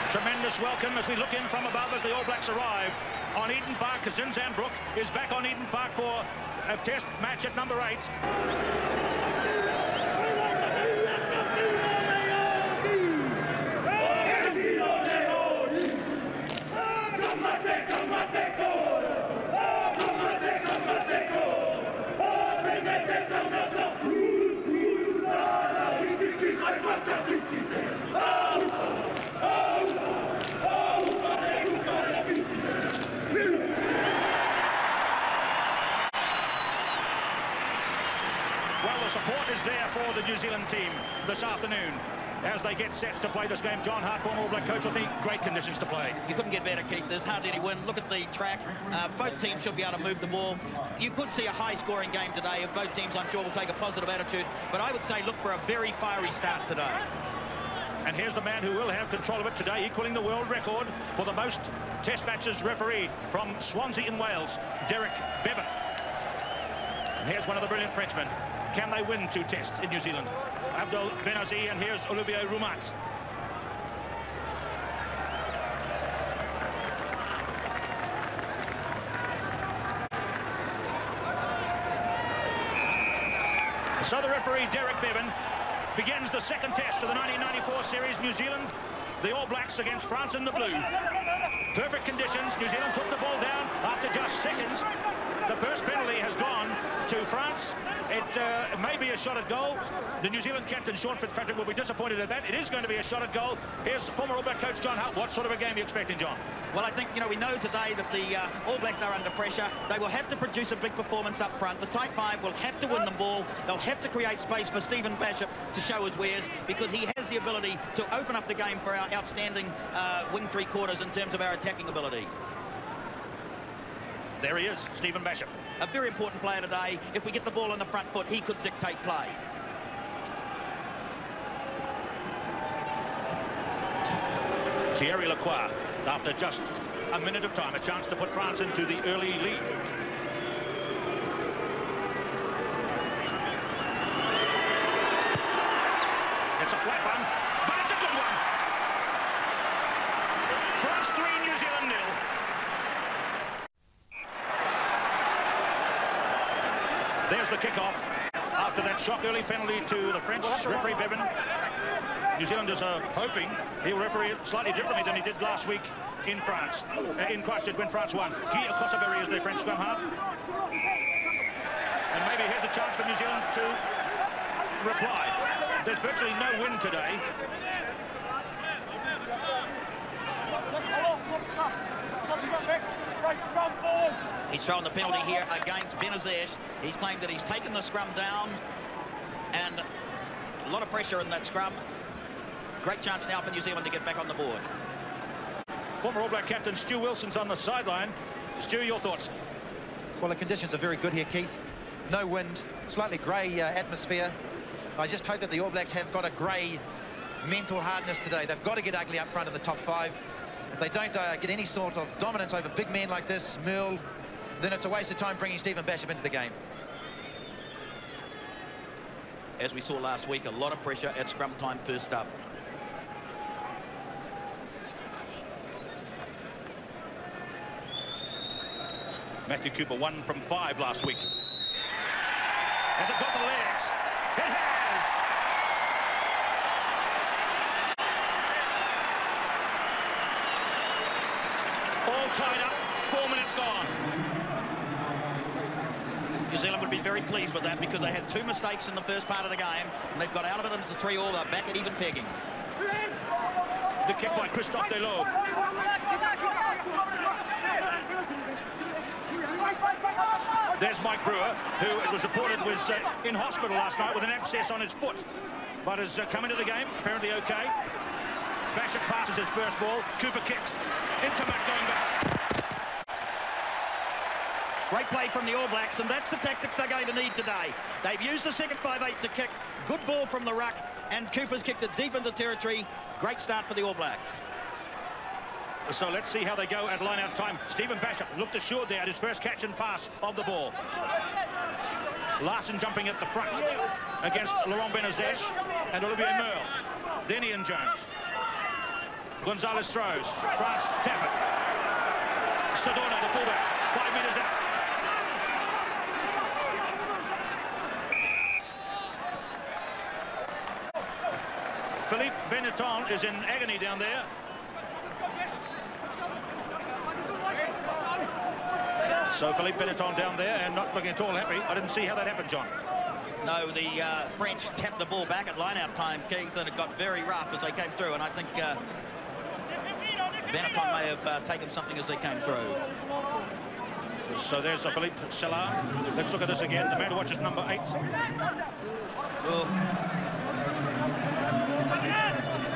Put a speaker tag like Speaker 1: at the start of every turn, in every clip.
Speaker 1: Tremendous welcome as we look in from above as the All Blacks arrive on Eden Park. Zinzan Brook is back on Eden Park for a test match at number 8. Well, the support is there for the New Zealand team this afternoon as they get set to play this game. John Hart, former All Black coach, will think great conditions to play.
Speaker 2: You couldn't get better, Keith. There's hardly any wind. Look at the track. Both teams should be able to move the ball. You could see a high-scoring game today. If both teams, I'm sure, will take a positive attitude. But I would say look for a very fiery start today.
Speaker 1: And here's the man who will have control of it today, equaling the world record for the most test matches refereed from Swansea in Wales, Derek Bevan. And here's one of the brilliant Frenchmen. Can they win 2 tests in New Zealand? Abdul Benazi, and here's Olivier Roumat. So the referee, Derek Bevan, begins the second test of the 1994 series. New Zealand, the All Blacks against France in the blue. Perfect conditions. New Zealand took the ball down after just seconds. The first penalty has gone to France. It may be a shot at goal. The New Zealand captain, Sean Fitzpatrick, will be disappointed at that. It is going to be a shot at goal. Here's former All Black coach John Hart. What sort of a game are you expecting, John?
Speaker 2: Well, I think, we know today that the All Blacks are under pressure. They will have to produce a big performance up front. The tight 5 will have to win the ball. They'll have to create space for Stephen Bishop to show his wares, because he has the ability to open up the game for our outstanding wing 3/4 in terms of our attacking ability.
Speaker 1: There he is, Stephen Bishop.
Speaker 2: A very important player today. If we get the ball on the front foot, he could dictate play.
Speaker 1: Thierry Lacroix, after just a minute of time, a chance to put France into the early lead. It's a flat one, but it's a good one. France 3, New Zealand 0. There's the kickoff after that shock early penalty to the French referee Bevan. New Zealanders are hoping he'll referee it slightly differently than he did last week in France, in Christchurch when France won. Guy Kosovari is the French scrum half. And maybe here's a chance for New Zealand to reply. There's virtually no wind today.
Speaker 2: He's thrown the penalty here against Benazesh. He's claimed that he's taken the scrum down, and a lot of pressure in that scrum. Great chance now for New Zealand to get back on the board.
Speaker 1: Former All Black captain Stu Wilson's on the sideline. Stu, your thoughts?
Speaker 3: Well, the conditions are very good here, Keith. No wind, slightly grey atmosphere. I just hope that the All Blacks have got a grey mental hardness today. They've got to get ugly up front of the top 5. If they don't get any sort of dominance over big men like this, Merle, then it's a waste of time bringing Stephen Bishop into the game.
Speaker 2: As we saw last week, a lot of pressure at scrum time first up.
Speaker 1: Matthew Cooper 1 from 5 last week. Has it got the legs? It has! All tied up, 4 minutes gone.
Speaker 2: New Zealand would be very pleased with that, because they had 2 mistakes in the first part of the game, and they've got out of it into 3-all. They're back at even pegging.
Speaker 1: The kick by Christophe Delot. There's Mike Brewer, who it was reported was in hospital last night with an abscess on his foot, but has come into the game, apparently okay. Bishop passes his first ball. Cooper kicks. Into Matt going back.
Speaker 2: Great play from the All Blacks, and that's the tactics they're going to need today. They've used the second 5/8 to kick. Good ball from the ruck, and Cooper's kicked it deep into territory. Great start for the All Blacks.
Speaker 1: So let's see how they go at line-out time. Stephen Bishop looked assured there at his first catch and pass of the ball. Larson jumping at the front against Laurent Benazesh and Olivier Merle. Then Ian Jones. Gonzalez throws. France tap it. Sadourney, the fullback, 5 metres out. Philippe Benetton is in agony down there. So Philippe Benetton down there and not looking at all happy. I didn't see how that happened, John.
Speaker 2: No, the French tapped the ball back at line-out time, Keith, and it got very rough as they came through, and I think Benetton may have taken something as they came through.
Speaker 1: So there's Philippe Sadourney. Let's look at this again. The man who watches number 8.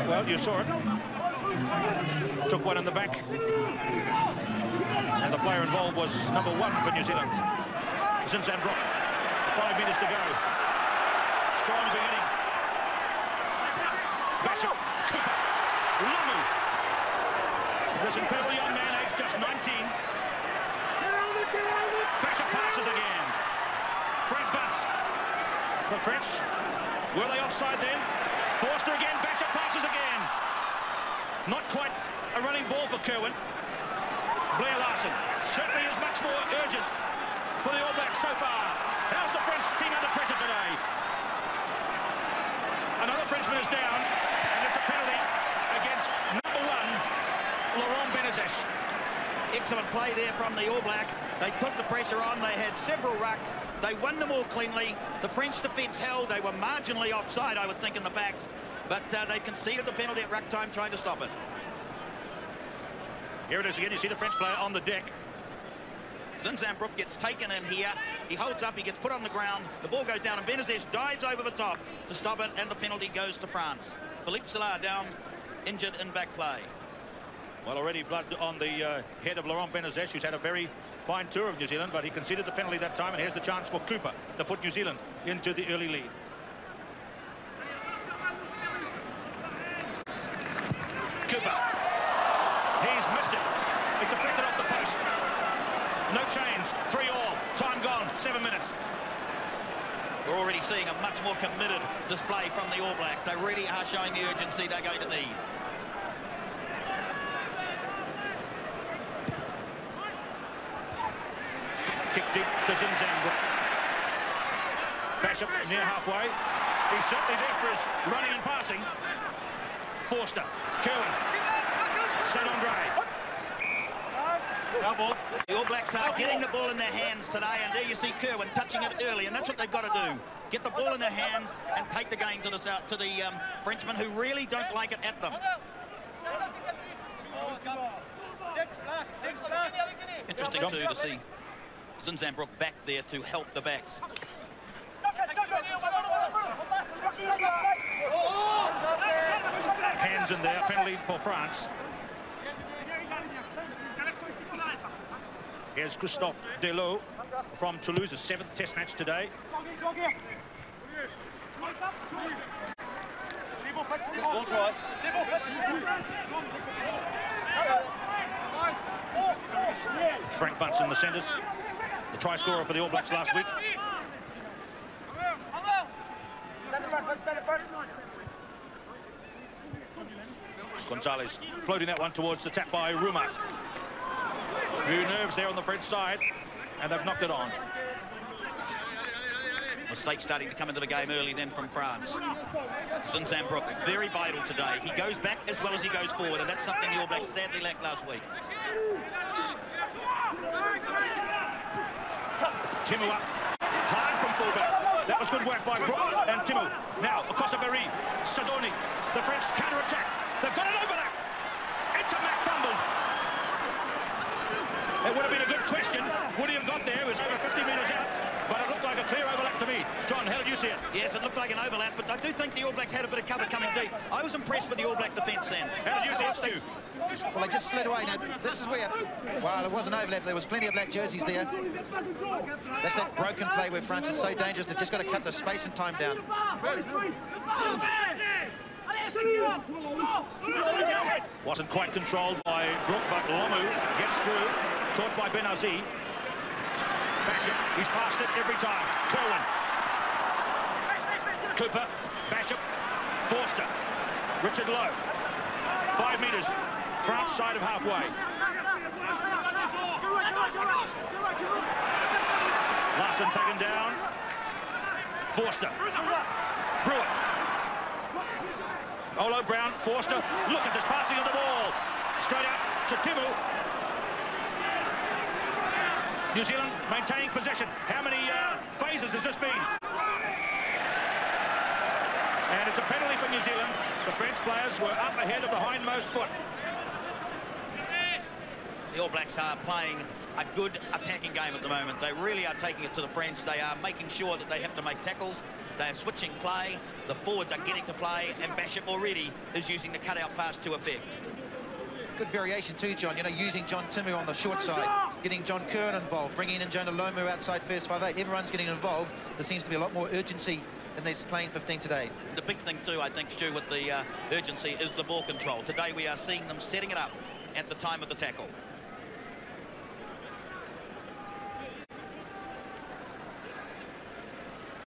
Speaker 1: Well, you saw it. Took one in the back. And the player involved was number 1 for New Zealand. Zinzanbrook. 5 metres to go. Strong beginning. Basham. Cooper. Lamu. This incredible young man, aged just 19. Basham passes again. Frank Butts. The French. Were they offside then? Forster again. Basham passes again. Not quite a running ball for Kerwin. Blair Larson certainly is much more urgent for the All Blacks so far. How's the French team under pressure today? Another Frenchman is down, and it's a penalty against number 1, Laurent Benazes.
Speaker 2: Excellent play there from the All Blacks. They put the pressure on. They had several rucks. They won them all cleanly. The French defence held. They were marginally offside, I would think, in the backs. But they conceded the penalty at ruck time, trying to stop it.
Speaker 1: Here it is again. You see the French player on the deck.
Speaker 2: Zinzanbrook gets taken in here. He holds up. He gets put on the ground. The ball goes down, and Benazes dives over the top to stop it, and the penalty goes to France. Philippe Sadourney down, injured in back play.
Speaker 1: Well, already blood on the head of Laurent Benazes, who's had a very fine tour of New Zealand, but he conceded the penalty that time, and here's the chance for Cooper to put New Zealand into the early lead. Cooper. He's missed it. He deflected off the post. No change. 3-all. Time gone. 7 minutes.
Speaker 2: We're already seeing a much more committed display from the All Blacks. They really are showing the urgency they're going to need.
Speaker 1: Kick deep to Zinzanbrook. Basham near halfway. He's certainly there for his running and passing. Forster. Kerwin. Sadourney.
Speaker 2: The All Blacks are getting the ball in their hands today, and there you see Kerwin touching it early, and that's what they've got to do. Get the ball in their hands and take the game to the Frenchmen, who really don't like it at them. Interesting too to see Zinzanbrook back there to help the backs.
Speaker 1: Hands in there, penalty for France. Here's Christophe Delot from Toulouse, his 7th test match today. Frank Bunce in the centres, the try scorer for the All Blacks last week. Gonzalez floating that one towards the tap by Roumat. Few nerves there on the French side, and they've knocked it on.
Speaker 2: Mistake starting to come into the game early then from France. Zinzanbrook, very vital today. He goes back as well as he goes forward, and that's something the All Blacks sadly lacked last week.
Speaker 1: Timu up, hard from fullback. That was good work by Brook and Timu. Now, across a Berry, Sadourney, the French counter-attack. They've got an overlap. Into Mac fumbled. It would have been a good question. Would he have got there? It was over 50 metres out, but it looked like a clear overlap to me. John, how did you see it?
Speaker 2: Yes, it looked like an overlap, but I do think the All Blacks had a bit of cover coming deep. I was impressed with the All Black defence then.
Speaker 1: How did you see it, Stu?
Speaker 3: Well, they just slid away. Now, this is where, well, it wasn't overlap. There was plenty of black jerseys there. That's that broken play where France is so dangerous. They've just got to cut the space and time down.
Speaker 1: Wasn't quite controlled by Brook, but Lamu gets through. Caught by Benazir. Basham, he's passed it every time. Kerwin. Cooper. Basham. Forster. Richard Lowe. 5 metres, France side of halfway. Larson taken down. Forster. Brewer. Olo Brown, Forster. Look at this passing of the ball. Straight out to Timu. New Zealand maintaining possession. How many phases has this been? And it's a penalty for New Zealand. The French players were up ahead of the hindmost foot.
Speaker 2: The All Blacks are playing a good attacking game at the moment. They really are taking it to the French. They are making sure that they have to make tackles. They are switching play. The forwards are getting to play, and Basham already is using the cutout pass to effect.
Speaker 3: Good variation too, John. You know, using John Timu on the short side, getting John Curran involved, bringing in Jonah Lomu outside first 5'8". Everyone's getting involved. There seems to be a lot more urgency in this playing 15 today.
Speaker 2: The big thing too, I think, Stu, with the urgency is the ball control. Today we are seeing them setting it up at the time of the tackle.